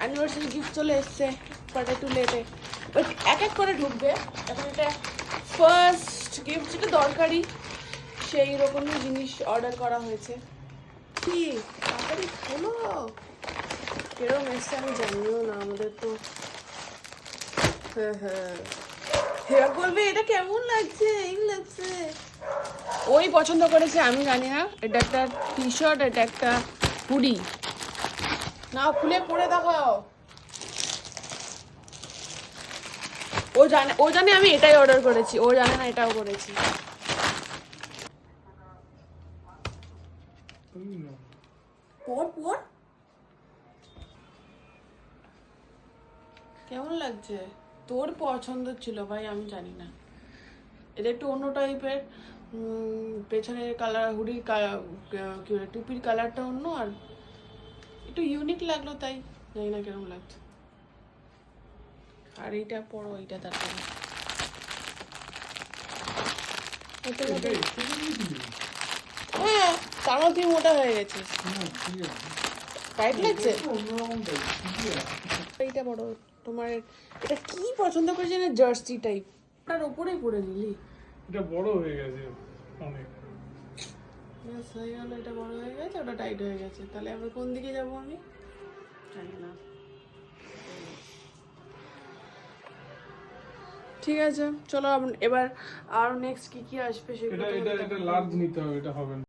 Anniversary gift চলে এসছে, but একটু লেটে, বাট এক এক করে ঢুকবে। এখন এটা ফার্স্ট গিফট, যেটা দরকারি সেই রকমই জিনিস অর্ডার করা হয়েছে। কি তাড়াতাড়ি খোলো, কেরম এসছে আমি জানিও না, আমাদের তো। হ্যাঁ হ্যাঁ, হেয়া বলবে এটা কেমন লাগছে, এই লাগছে। ওই পছন্দ করেছে, আমি জানি না। এটা একটা টি শার্ট, এটা একটা হুডি। না খুলে পরে দেখাও। ও জানে আমি এটাই অর্ডার করেছি, ও জানে না এটাও করেছি। পর পর কেমন লাগছে? তোর পছন্দ ছিল ভাই, আমি জানি না। এটা একটু অন্য টাইপের, পেছনের কালার, হুডির কি বলে, টুপির কালারটা অন্য, আর একটু ইউনিক লাগলো, তাই জানি না কেরম লাগছে। আর এইটা পরো, এইটা তারপরে হ্যাঁ, তার মধ্যে মোটা হয়ে গেছিস। টাইট লাগছে। এইটা বড় তোমার, এটা কি পছন্দ করেছি না, জার্সি টাইপ, ওটার ওপরেই পরে নিলি। এটা বড় হয়ে গেছে অনেক। ব্যাস হয়ে গেল, এটা বড় হয়ে গেছে, ওটা টাইট হয়ে গেছে। তাহলে আমরা কোন দিকে যাবো আমি জানি না। ঠিক আছে চলো, এবার আর নেক্সট কি কি আসবে সেগুলো এটা তোমাদের এটা এটা দেখাবো। লার্জ নিতে হবে, এটা হবে না।